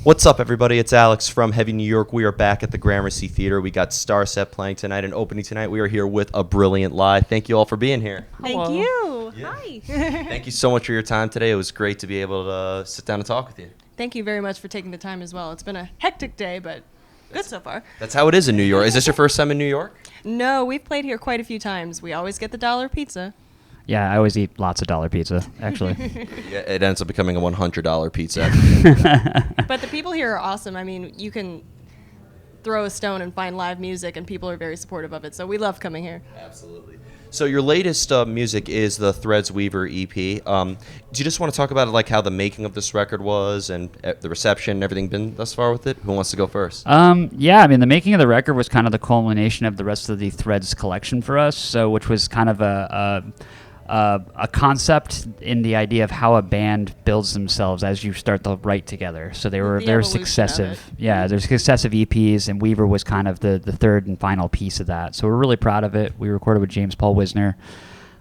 What's up, everybody? It's Alex from Heavy New York. We are back at the Gramercy Theater. We got Starset playing tonight and opening tonight. We are here with A Brilliant Lie. Thank you all for being here. Thank you. Yeah. Hi. Thank you so much for your time today. It was great to be able to sit down and talk with you. Thank you very much for taking the time as well. It's been a hectic day, but good so far. That's how it is in New York. Is this your first time in New York? No, we've played here quite a few times. We always get the dollar pizza. Yeah, I always eat lots of dollar pizza, actually. Yeah, it ends up becoming a $100 pizza. But the people here are awesome. I mean, you can throw a stone and find live music, and people are very supportive of it. So we love coming here. Absolutely. So your latest music is the Threads Weaver EP. Do you just want to talk about like how the making of this record was and the reception and everything been thus far with it? Who wants to go first? Yeah, I mean, the making of the record was kind of the culmination of the rest of the Threads collection for us, so which was kind of a concept in the idea of how a band builds themselves as you start to write together. So they're successive. Yeah, there's successive EPs, and Weaver was kind of the third and final piece of that. So we're really proud of it. We recorded with James Paul Wisner,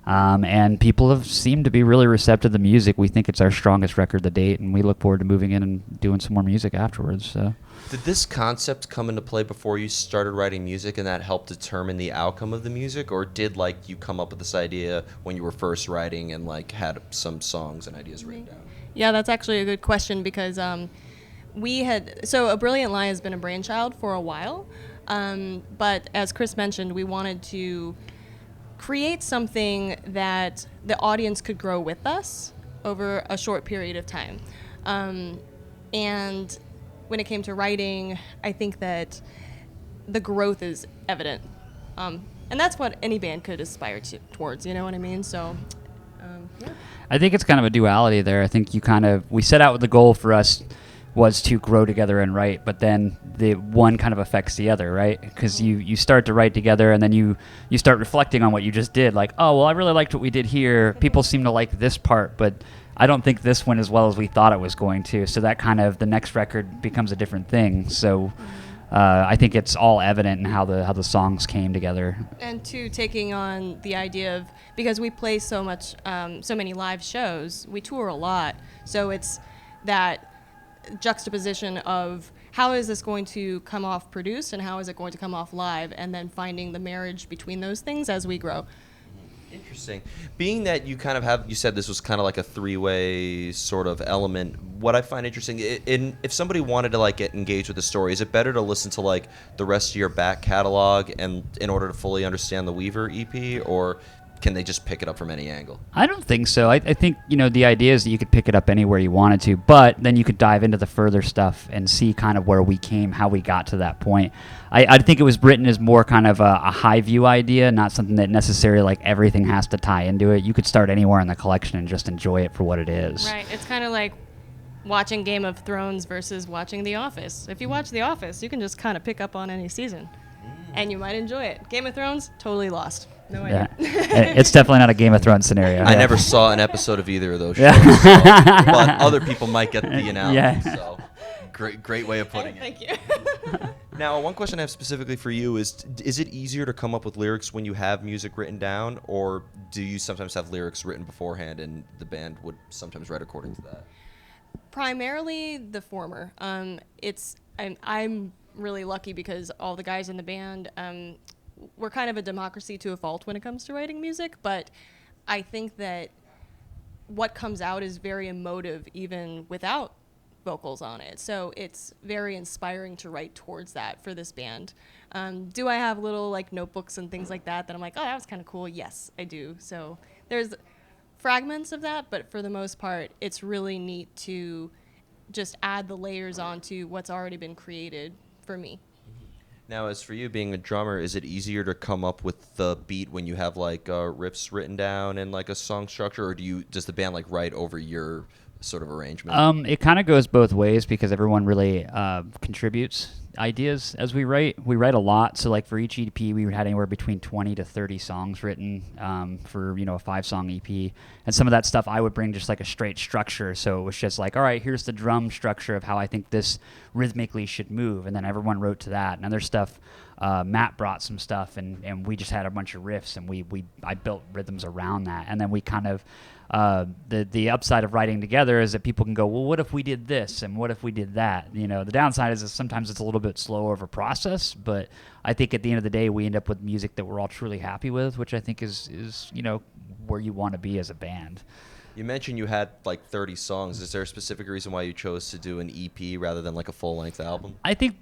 and people have seemed to be really receptive to the music. We think it's our strongest record to date, and we look forward to moving in and doing some more music afterwards. So. Did this concept come into play before you started writing music, and that helped determine the outcome of the music, or did like you come up with this idea when you were first writing and like had some songs and ideas written down? Yeah, that's actually a good question because A Brilliant Lie has been a brainchild for a while, but as Chris mentioned, we wanted to create something that the audience could grow with us over a short period of time, and when it came to writing, I think that the growth is evident. And that's what any band could aspire towards, you know what I mean? So, yeah. I think it's kind of a duality there. I think we set out with the goal for us was to grow together and write, but then the one kind of affects the other, right? Because you start to write together and then you start reflecting on what you just did. Like, oh, well, I really liked what we did here. People seem to like this part, but I don't think this went as well as we thought it was going to. So that kind of, the next record becomes a different thing. So I think it's all evident in how the songs came together. And taking on the idea of, because we play so many live shows, we tour a lot. So it's that juxtaposition of how is this going to come off produced and how is it going to come off live, and then finding the marriage between those things as we grow. Interesting. Being that you kind of have, you said this was kind of like a three-way sort of element. What I find interesting, if somebody wanted to like get engaged with the story, is it better to listen to like the rest of your back catalog and in order to fully understand the Weaver EP, or can they just pick it up from any angle? I don't think so. I think, the idea is that you could pick it up anywhere you wanted to, but then you could dive into the further stuff and see kind of where we came, how we got to that point. I think it was written as more kind of a high view idea, not something that necessarily like everything has to tie into it. You could start anywhere in the collection and just enjoy it for what it is. Right. It's kind of like watching Game of Thrones versus watching The Office. If you watch The Office, you can just kind of pick up on any season, and you might enjoy it. Game of Thrones, totally lost. No idea. Yeah. It's definitely not a Game of Thrones scenario. I never saw an episode of either of those shows, but other people might get the analogy. Yeah. So great way of putting it. Thank you. Now, one question I have specifically for you is it easier to come up with lyrics when you have music written down, or do you sometimes have lyrics written beforehand and the band would sometimes write according to that? Primarily the former. I'm really lucky because all the guys in the band, we're kind of a democracy to a fault when it comes to writing music, but I think that what comes out is very emotive even without vocals on it. So it's very inspiring to write towards that for this band. Do I have little like notebooks and things like that I'm like, oh, that was kind of cool? Yes, I do. So there's fragments of that, but for the most part, it's really neat to just add the layers onto what's already been created for me. Now, as for you being a drummer, is it easier to come up with the beat when you have like riffs written down and like a song structure, or does the band like write over your sort of arrangement? It kind of goes both ways because everyone really contributes ideas as we write. We write a lot, so like for each EP, we had anywhere between 20 to 30 songs written for a 5-song EP, and some of that stuff I would bring just like a straight structure. So it was just like, all right, here's the drum structure of how I think this rhythmically should move, and then everyone wrote to that. And other stuff Matt brought some stuff, and we just had a bunch of riffs, and I built rhythms around that, and then we kind of the upside of writing together is that people can go, well, what if we did this and what if we did that? You know, the downside is that sometimes it's a little bit slower of a process, but I think at the end of the day we end up with music that we're all truly happy with, which I think is you know, where you want to be as a band. You mentioned you had like 30 songs. Is there a specific reason why you chose to do an EP rather than like a full-length album? I think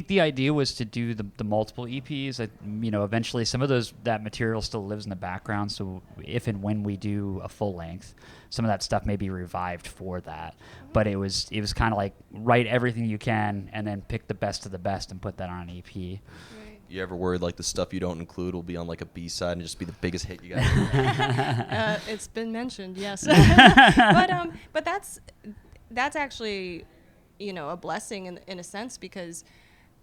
the idea was to do the multiple EPs. You know, eventually some of that material still lives in the background. So if and when we do a full length, some of that stuff may be revived for that. But it was kind of like write everything you can and then pick the best of the best and put that on an EP. You ever worried like the stuff you don't include will be on like a B-side and just be the biggest hit you guys? It's been mentioned, yes. But that's actually, you know, a blessing in a sense, because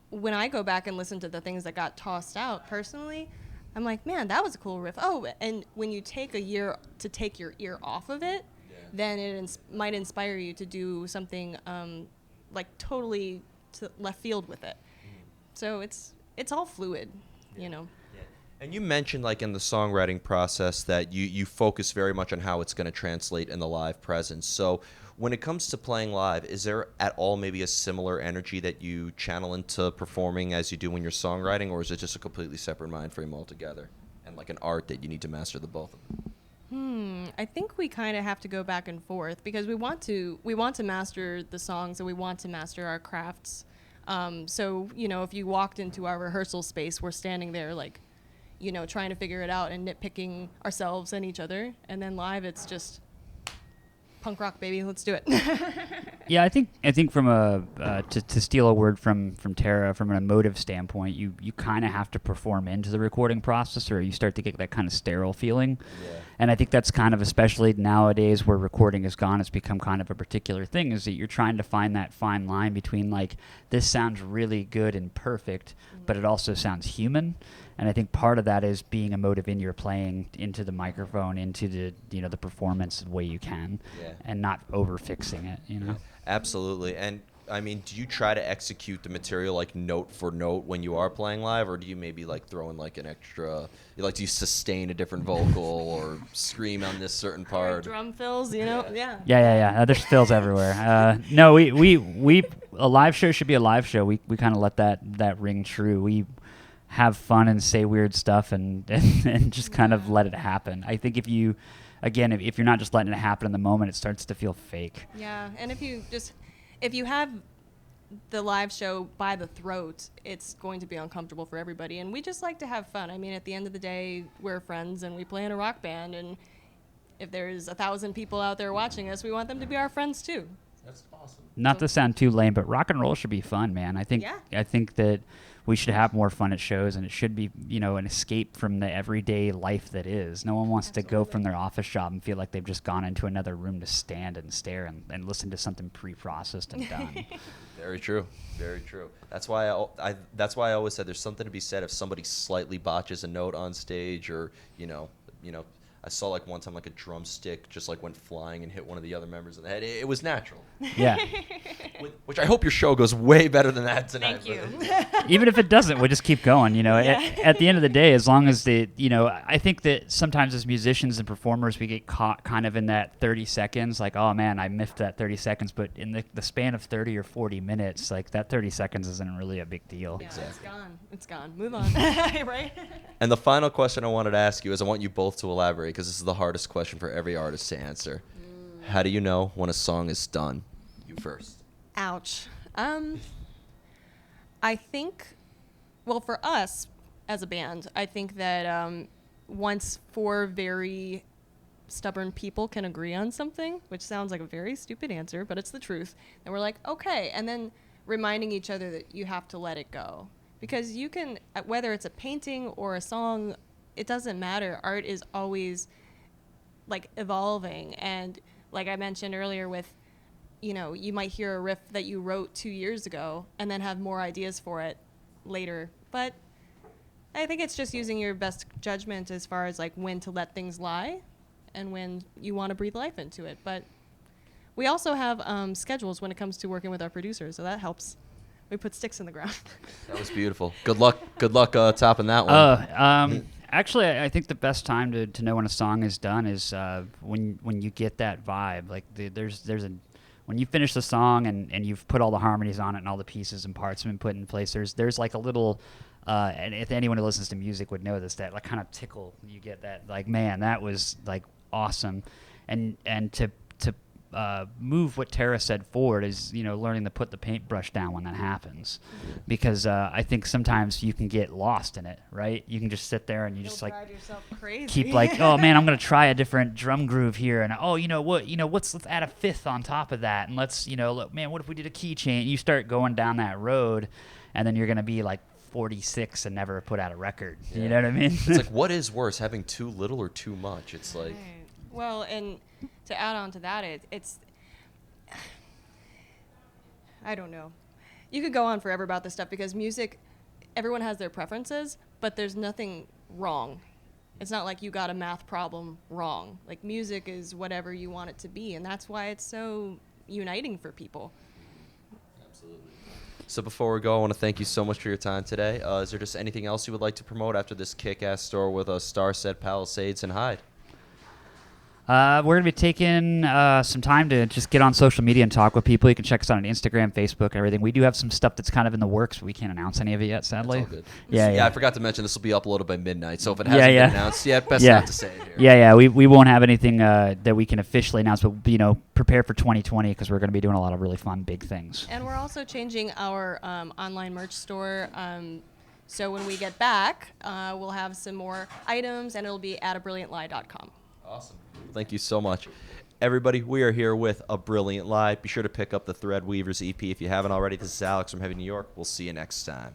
when I go back and listen to the things that got tossed out personally, I'm like, man, that was a cool riff. Oh, and when you take a year to take your ear off of it, then it might inspire you to do something like totally to left field with it. So it's all fluid, you know. And you mentioned like in the songwriting process that you focus very much on how it's going to translate in the live presence. So when it comes to playing live, is there at all maybe a similar energy that you channel into performing as you do when you're songwriting, or is it just a completely separate mind frame altogether and like an art that you need to master the both of them? I think we kind of have to go back and forth because we want to master the songs and we want to master our crafts. So, you know, if you walked into our rehearsal space, we're standing there like, you know, trying to figure it out and nitpicking ourselves and each other. And then live, it's just punk rock, baby. Let's do it. Yeah, I think from to steal a word from Tara, from an emotive standpoint, you kind of have to perform into the recording process, or you start to get that kind of sterile feeling. Yeah. And I think that's kind of, especially nowadays where recording has gone, it's become kind of a particular thing, is that you're trying to find that fine line between like, this sounds really good and perfect, but it also sounds human. And I think part of that is being emotive in your playing into the microphone, into the, you know, the performance the way you can, and not over fixing it, you know? Absolutely. And I mean, do you try to execute the material like note for note when you are playing live, or do you maybe like throw in like an extra, do you sustain a different vocal or scream on this certain part? Drum fills, you know? Yeah. There's fills everywhere. No, we a live show should be a live show. We kind of let that ring true. We have fun and say weird stuff and just kind of let it happen. I think if you're not just letting it happen in the moment, it starts to feel fake. Yeah, and if you have the live show by the throat, it's going to be uncomfortable for everybody. And we just like to have fun. I mean, at the end of the day, we're friends and we play in a rock band. And if there's 1,000 people out there watching us, we want them to be our friends too. That's awesome. Not to sound too lame, but rock and roll should be fun, man. I think that we should have more fun at shows, and it should be, you know, an escape from the everyday life that is. No one wants to go from their office job and feel like they've just gone into another room to stand and stare and listen to something pre-processed and done. Very true. Very true. That's why I always said there's something to be said if somebody slightly botches a note on stage, or you know. I saw like one time like a drumstick just like went flying and hit one of the other members in the head. It was natural. Yeah. Which I hope your show goes way better than that tonight. Thank you. Even if it doesn't, we'll just keep going. You know, at the end of the day, as long as I think that sometimes as musicians and performers, we get caught kind of in that 30 seconds, like, oh man, I miffed that 30 seconds. But in the span of 30 or 40 minutes, like that 30 seconds isn't really a big deal. Yeah, exactly. It's gone. Move on. Right? And the final question I wanted to ask you is I want you both to elaborate, because this is the hardest question for every artist to answer. How do you know when a song is done? You first. Ouch. I think, well, for us as a band, I think that once 4 very stubborn people can agree on something, which sounds like a very stupid answer, but it's the truth, and we're like, okay, and then reminding each other that you have to let it go. Because you can, whether it's a painting or a song, it doesn't matter. Art is always like evolving, and like I mentioned earlier with, you know, you might hear a riff that you wrote 2 years ago and then have more ideas for it later. But I think it's just using your best judgment as far as like when to let things lie and when you want to breathe life into it. But we also have schedules when it comes to working with our producers, so that helps. We put sticks in the ground. That was beautiful. Good luck. Good luck topping that one. Actually, I think the best time to know when a song is done is when you get that vibe. Like when you finish the song and you've put all the harmonies on it and all the pieces and parts have been put in place. There's like a little, and if anyone who listens to music would know this, that like kind of tickle you get, that like, man, that was like awesome, and to move what Tara said forward is, learning to put the paintbrush down when that happens, because I think sometimes you can get lost in it, right? You can just sit there and you just like drive yourself crazy. keep like, oh man, I'm gonna try a different drum groove here, and let's add a fifth on top of that, and let's look, man, what if we did a key change? You start going down that road, and then you're gonna be like 46 and never put out a record. Yeah. You know what I mean? It's like, what is worse, having too little or too much? It's like, Right. Well, and to add on to that, it's I don't know. You could go on forever about this stuff, because music, everyone has their preferences, but there's nothing wrong. It's not like you got a math problem wrong. Like, music is whatever you want it to be, and that's why it's so uniting for people. absolutely. So before we go, I want to thank you so much for your time today. Is there just anything else you would like to promote after this kick-ass store with a Starset, Palisades, and Hyde? We're going to be taking some time to just get on social media and talk with people. You can check us out on Instagram, Facebook, and everything. We do have some stuff that's kind of in the works, but we can't announce any of it yet, sadly. That's all good. Yeah. I forgot to mention this will be uploaded by midnight, so if it hasn't been announced yet, best not to say it here. Yeah. We won't have anything that we can officially announce, but prepare for 2020, because we're going to be doing a lot of really fun, big things. And we're also changing our online merch store. So when we get back, we'll have some more items, and it'll be at abrilliantlie.com. Awesome. Thank you so much. Everybody, we are here with A Brilliant Lie. Be sure to pick up the Thread Weavers EP if you haven't already. This is Alex from Heavy New York. We'll see you next time.